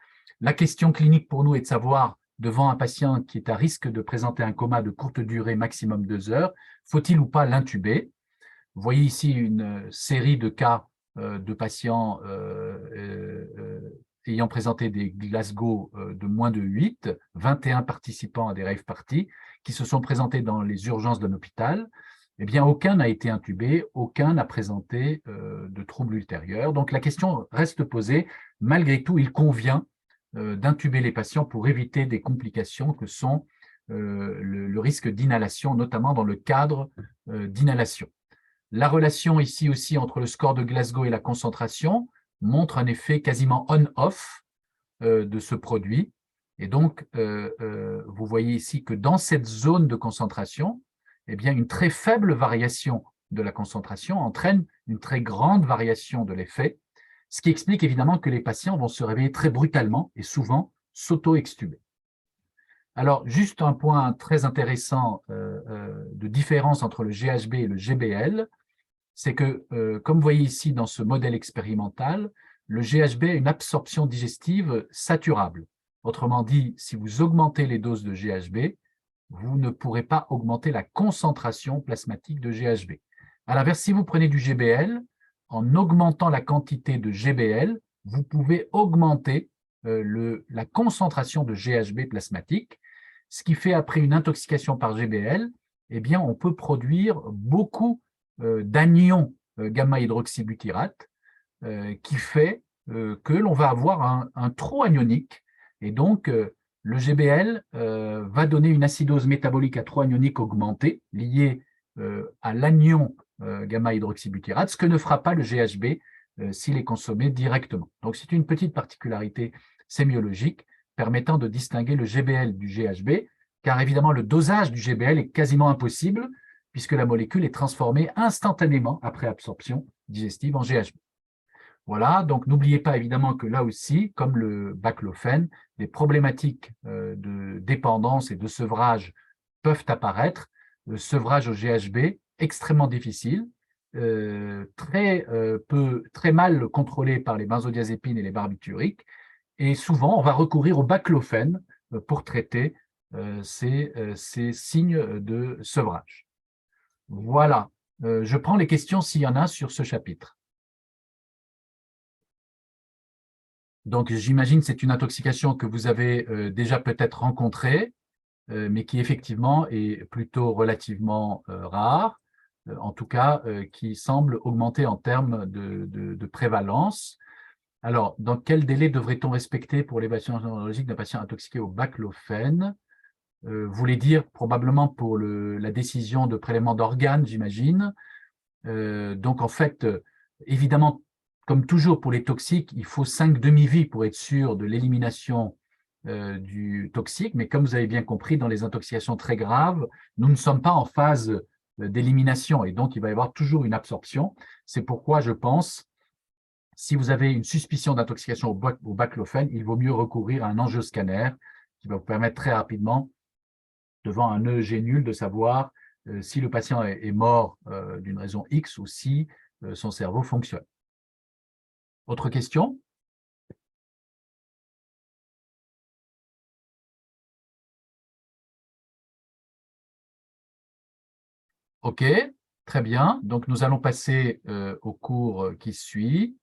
La question clinique pour nous est de savoir, devant un patient qui est à risque de présenter un coma de courte durée, maximum 2 heures, faut-il ou pas l'intuber? Vous voyez ici une série de cas de patients ayant présenté des Glasgow de moins de 8, 21 participants à des rave parties, qui se sont présentés dans les urgences d'un hôpital. Eh bien, aucun n'a été intubé, aucun n'a présenté de troubles ultérieurs. Donc, la question reste posée. Malgré tout, il convient d'intuber les patients pour éviter des complications que sont le risque d'inhalation, notamment dans le cadre d'inhalation. La relation ici aussi entre le score de Glasgow et la concentration montre un effet quasiment on-off de ce produit. Et donc, vous voyez ici que dans cette zone de concentration, eh bien, une très faible variation de la concentration entraîne une très grande variation de l'effet, ce qui explique évidemment que les patients vont se réveiller très brutalement et souvent s'auto-extuber. Alors, juste un point très intéressant de différence entre le GHB et le GBL, c'est que, comme vous voyez ici dans ce modèle expérimental, le GHB a une absorption digestive saturable. Autrement dit, si vous augmentez les doses de GHB, vous ne pourrez pas augmenter la concentration plasmatique de GHB. À l'inverse, si vous prenez du GBL, en augmentant la quantité de GBL, vous pouvez augmenter la concentration de GHB plasmatique, ce qui fait, après une intoxication par GBL, eh bien, on peut produire beaucoup d'anions gamma-hydroxybutyrate, qui fait que l'on va avoir un trop anionique, et donc le GBL va donner une acidose métabolique à trop anionique augmentée, liée à l'anion gamma-hydroxybutyrate, ce que ne fera pas le GHB s'il est consommé directement. Donc c'est une petite particularité sémiologique permettant de distinguer le GBL du GHB, car évidemment le dosage du GBL est quasiment impossible, puisque la molécule est transformée instantanément après absorption digestive en GHB. Voilà, donc n'oubliez pas évidemment que là aussi, comme le baclofène, des problématiques de dépendance et de sevrage peuvent apparaître. Le sevrage au GHB, extrêmement difficile, très mal contrôlé par les benzodiazépines et les barbituriques, et souvent on va recourir au baclofène pour traiter ces signes de sevrage. Voilà, je prends les questions s'il y en a sur ce chapitre. Donc, j'imagine que c'est une intoxication que vous avez déjà peut-être rencontrée, mais qui effectivement est plutôt relativement rare, en tout cas qui semble augmenter en termes de prévalence. Alors, dans quel délai devrait-on respecter pour l'évaluation neurologique d'un patient intoxiqué au baclofène? Vous voulez dire probablement pour la décision de prélèvement d'organes, j'imagine. Donc, en fait, évidemment, comme toujours pour les toxiques, il faut 5 demi-vies pour être sûr de l'élimination du toxique. Mais comme vous avez bien compris, dans les intoxications très graves, nous ne sommes pas en phase d'élimination et donc il va y avoir toujours une absorption. C'est pourquoi je pense, si vous avez une suspicion d'intoxication au baclofène, il vaut mieux recourir à un angioscanner qui va vous permettre très rapidement, devant un EEG nul, de savoir si le patient est mort d'une raison X ou si son cerveau fonctionne. Autre question? OK, très bien. Donc, nous allons passer au cours qui suit.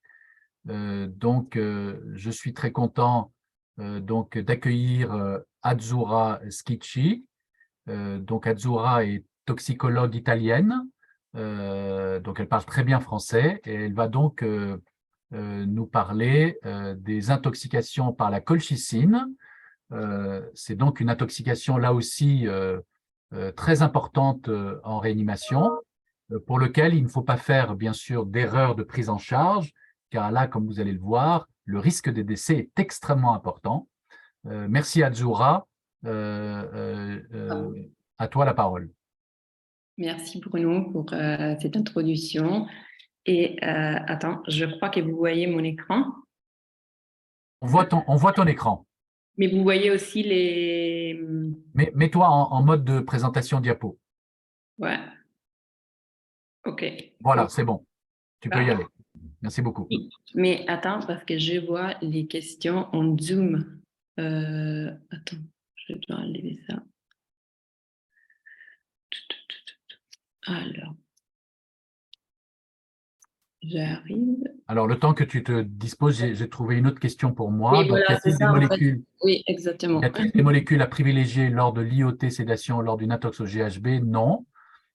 Je suis très content donc d'accueillir Azzurra Schicchi. Donc, Azzurra est toxicologue italienne. Donc, elle parle très bien français et elle va donc nous parler des intoxications par la colchicine. C'est donc une intoxication là aussi très importante en réanimation, pour lequel il ne faut pas faire bien sûr d'erreur de prise en charge, car là, comme vous allez le voir, le risque de décès est extrêmement important. Merci Azzurra. À toi la parole. Merci Bruno pour cette introduction. Et attends, je crois que vous voyez mon écran. On voit ton écran. Mais vous voyez aussi les... Mais mets-toi en mode de présentation diapo. Ouais. OK. Voilà, c'est bon. Tu peux y aller. Merci beaucoup. Mais attends, parce que je vois les questions en Zoom. Attends, je dois enlever ça. Alors, j'arrive. Alors, le temps que tu te disposes, j'ai trouvé une autre question pour moi. Oui, Donc, voilà, c'est ça, en fait. Oui, exactement. Y a-t-il des molécules à privilégier lors de l'IOT sédation, lors d'une intox au GHB? Non.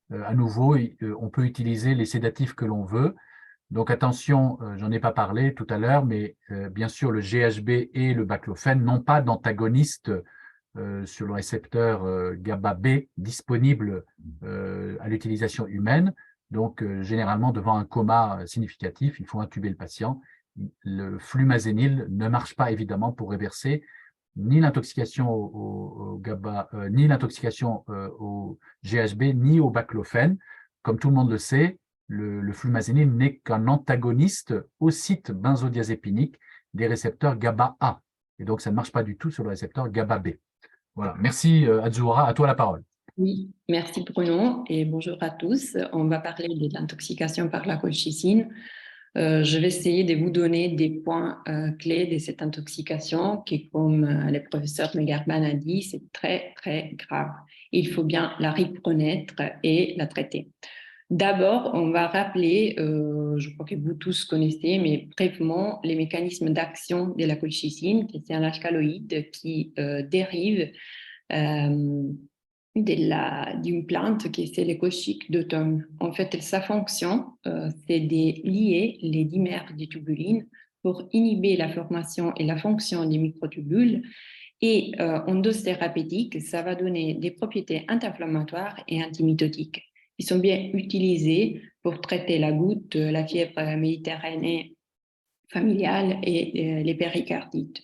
À nouveau, on peut utiliser les sédatifs que l'on veut. Donc attention, j'en ai pas parlé tout à l'heure, mais bien sûr, le GHB et le baclofène n'ont pas d'antagoniste sur le récepteur GABA B disponible à l'utilisation humaine. Donc, généralement, devant un coma significatif, il faut intuber le patient. Le flumazénil ne marche pas évidemment pour réverser ni l'intoxication au GABA, ni l'intoxication au GHB, ni au baclofène. Comme tout le monde le sait, le flumazénil n'est qu'un antagoniste au site benzodiazépinique des récepteurs GABA A. Et donc, ça ne marche pas du tout sur le récepteur GABA B. Voilà. Merci Azzurra, à toi la parole. Oui, merci Bruno et bonjour à tous. On va parler de l'intoxication par la colchicine. Je vais essayer de vous donner des points clés de cette intoxication qui, comme le professeur Megarban a dit, c'est très, très grave. Il faut bien la reconnaître et la traiter. D'abord, on va rappeler, je crois que vous tous connaissez, mais brièvement, les mécanismes d'action de la colchicine, qui est un alcaloïde qui dérive d'une plante qui est le colchique d'automne. En fait, sa fonction, c'est de lier les dimères des tubulines pour inhiber la formation et la fonction des microtubules. Et en dose thérapeutique, ça va donner des propriétés anti-inflammatoires et antimitotiques qui sont bien utilisées pour traiter la goutte, la fièvre méditerranéenne familiale et les péricardites.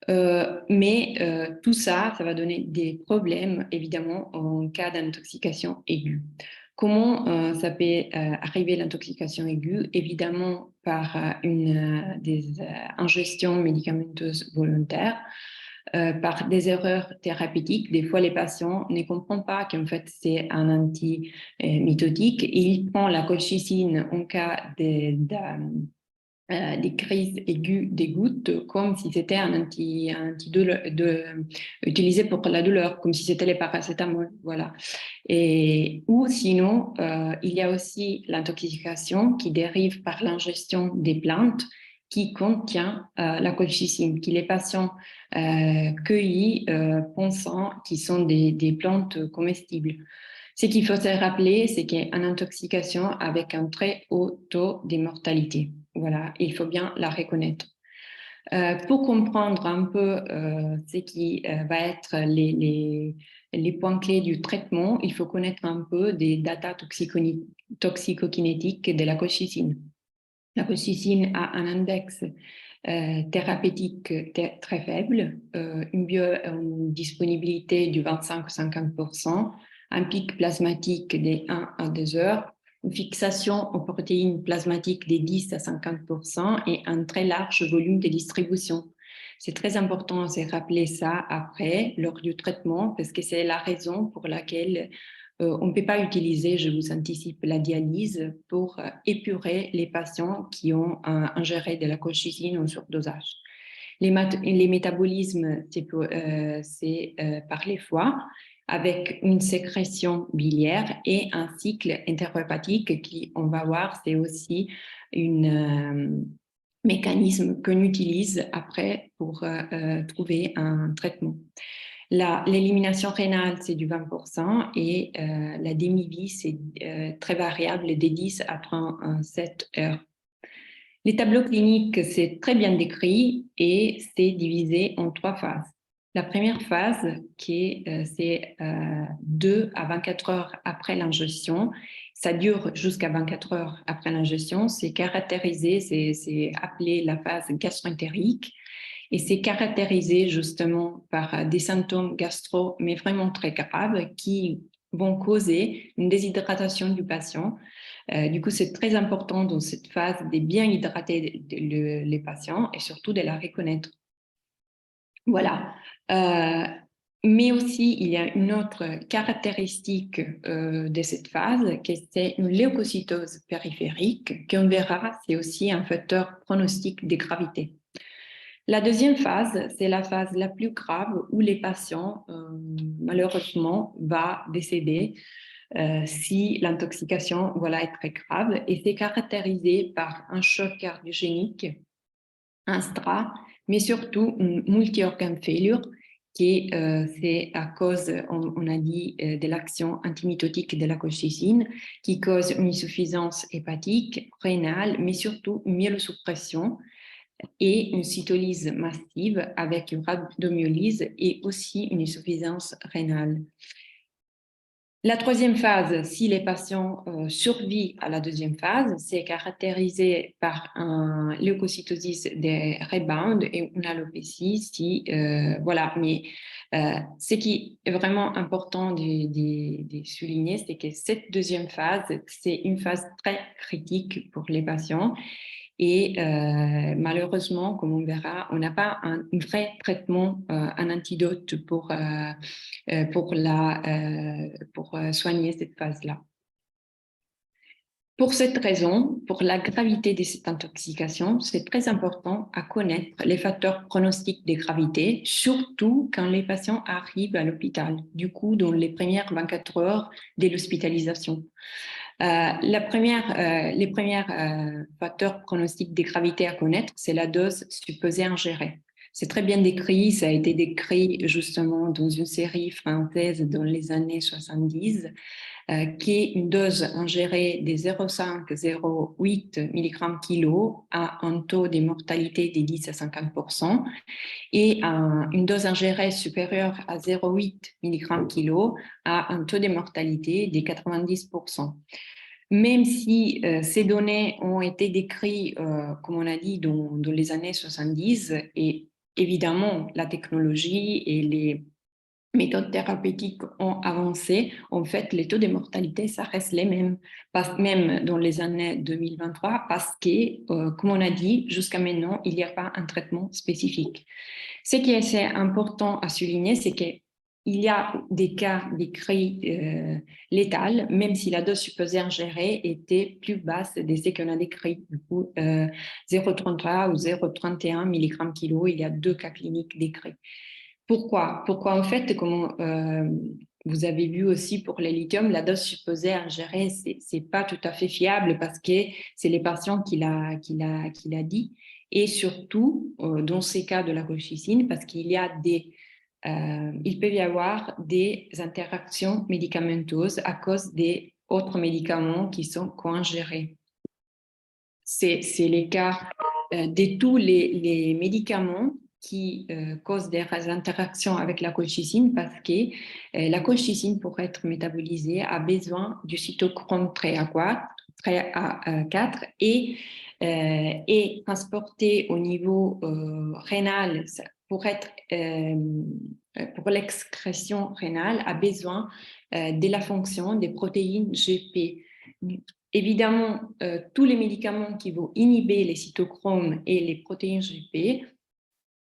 Mais tout ça, ça va donner des problèmes, évidemment, en cas d'intoxication aiguë. Comment ça peut arriver l'intoxication aiguë? Évidemment, par des ingestions médicamenteuses volontaires, par des erreurs thérapeutiques. Des fois, les patients ne comprennent pas qu'en fait, c'est un antimitotique. Il prend la colchicine en cas des crises aiguës des gouttes comme si c'était un antidouleur utilisé pour la douleur, comme si c'était les paracétamol, voilà. Ou sinon, il y a aussi l'intoxication qui dérive par l'ingestion des plantes qui contient la colchicine, qui les patients cueillis pensant qu'ils sont des plantes comestibles. Ce qu'il faut se rappeler, c'est qu'il y a une intoxication avec un très haut taux de mortalité. Voilà, il faut bien la reconnaître. Pour comprendre un peu ce qui va être les points clés du traitement, il faut connaître un peu des datas toxicokinétiques de la colchicine. La colchicine a un index thérapeutique très faible, une disponibilité du 25-50%, un pic plasmatique des 1 à 2 heures, une fixation aux protéines plasmatiques des 10 à 50% et un très large volume de distribution. C'est très important de se rappeler ça après, lors du traitement, parce que c'est la raison pour laquelle on ne peut pas utiliser, je vous anticipe, la dialyse pour épurer les patients qui ont ingéré de la colchicine en surdosage. Les métabolismes, c'est par les foies, avec une sécrétion biliaire et un cycle interhepatique qui, on va voir, c'est aussi un mécanisme qu'on utilise après pour trouver un traitement. L'élimination rénale, c'est du 20% et la demi-vie, c'est très variable, des 10 à 37 heures. Les tableaux cliniques, c'est très bien décrit et c'est divisé en 3 phases. La première phase, c'est 2 à 24 heures après l'ingestion. Ça dure jusqu'à 24 heures après l'ingestion. C'est caractérisé, c'est appelé la phase gastro-entérique. Et c'est caractérisé justement par des symptômes gastro, mais vraiment très graves, qui vont causer une déshydratation du patient. Du coup, c'est très important dans cette phase de bien hydrater les patients et surtout de la reconnaître. Voilà. Mais aussi, il y a une autre caractéristique de cette phase, qui c'est une leucocytose périphérique, qu'on verra, c'est aussi un facteur pronostic de gravité. La deuxième phase, c'est la phase la plus grave où les patients, malheureusement, vont décéder si l'intoxication est très grave. Et c'est caractérisé par un choc cardiogénique, un STRA, mais surtout une multi-organ failure, qui c'est à cause, on a dit, de l'action antimitotique de la colchicine, qui cause une insuffisance hépatique, rénale, mais surtout une myélosuppression et une cytolyse massive avec une rhabdomyolyse et aussi une insuffisance rénale. La troisième phase, si les patients survivent à la deuxième phase, c'est caractérisé par un leucocytosis de rebound et une alopécie. Voilà, mais ce qui est vraiment important de souligner, c'est que cette deuxième phase, c'est une phase très critique pour les patients. Et malheureusement, comme on verra, on n'a pas un vrai traitement, un antidote pour soigner cette phase-là. Pour cette raison, pour la gravité de cette intoxication, c'est très important à connaître les facteurs pronostiques de gravité, surtout quand les patients arrivent à l'hôpital, du coup, dans les premières 24 heures de l'hospitalisation. Les premiers facteurs pronostiques de gravité à connaître, c'est la dose supposée ingérée. C'est très bien décrit, ça a été décrit justement dans une série française dans les années 70, qui est une dose ingérée de 0,5-0,8 mg/kg à un taux de mortalité de 10 à 50% et une dose ingérée supérieure à 0,8 mg/kg à un taux de mortalité de 90%. Même si ces données ont été décrites, comme on a dit, dans les années 70, et évidemment, la technologie et les méthodes thérapeutiques ont avancé, en fait, les taux de mortalité, ça reste les mêmes, même dans les années 2023, parce que, comme on a dit, jusqu'à maintenant, il n'y a pas un traitement spécifique. Ce qui est assez important à souligner, c'est qu'il y a des cas décrits létals, même si la dose supposée ingérée était plus basse de ce qu'on a décrit, du coup 0,33 ou 0,31 mg/kg, il y a 2 cas cliniques décrits. Pourquoi en fait, comme vous avez vu aussi pour les lithium, la dose supposée ingérée, c'est pas tout à fait fiable parce que c'est les patients qui l'a dit. Et surtout, dans ces cas de la colchicine, parce qu'il peut y avoir des interactions médicamenteuses à cause des autres médicaments qui sont co-ingérés. C'est les cas de tous les médicaments qui causent des interactions avec la colchicine, parce que la colchicine, pour être métabolisée, a besoin du cytochrome 3A4 et est transporté au niveau rénal pour l'excrétion rénale, a besoin de la fonction des protéines GP. Évidemment, tous les médicaments qui vont inhiber les cytochromes et les protéines GP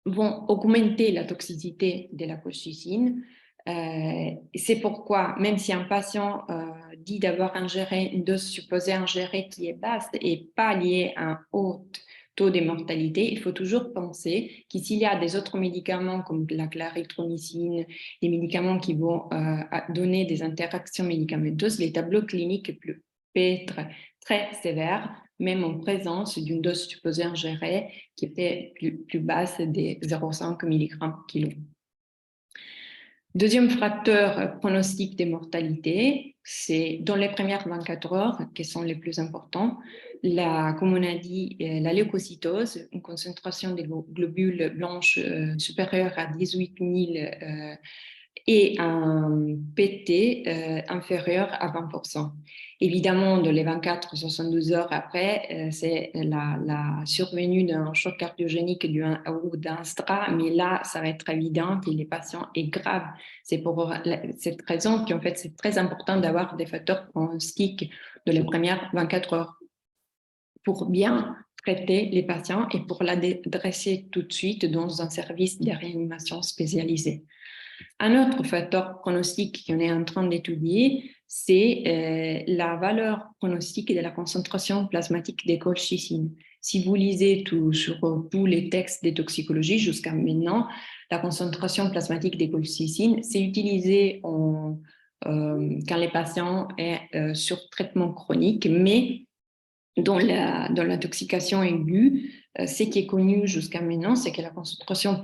vont augmenter la toxicité de la colchicine. C'est pourquoi, même si un patient dit d'avoir ingéré une dose supposée ingérée qui est basse et pas liée à un haut taux de mortalité, il faut toujours penser que s'il y a des autres médicaments comme la clarithromycine, des médicaments qui vont donner des interactions médicamenteuses, les tableaux cliniques peuvent être très sévères, même en présence d'une dose supposée ingérée qui était plus basse des 0,5 mg/kg. Deuxième facteur pronostic des mortalités, c'est dans les premières 24 heures qui sont les plus importants, comme on a dit, la leucocytose, une concentration des globules blanches supérieure à 18 000 et un PT inférieur à 20%. Évidemment, dans les 24-72 heures après, c'est la survenue d'un choc cardiogénique ou d'un STRA, mais là, ça va être évident que les patients est grave. C'est pour cette raison qu'en fait, c'est très important d'avoir des facteurs pronostiques de les premières 24 heures pour bien traiter les patients et pour la dresser tout de suite dans un service de réanimation spécialisé. Un autre facteur pronostic qu'on est en train d'étudier, c'est la valeur pronostique de la concentration plasmatique des colchicines. Si vous lisez sur tous les textes de toxicologie jusqu'à maintenant, la concentration plasmatique des colchicines, c'est utilisé quand les patients sont sur traitement chronique, mais dans l'intoxication aiguë, ce qui est connu jusqu'à maintenant, c'est que la concentration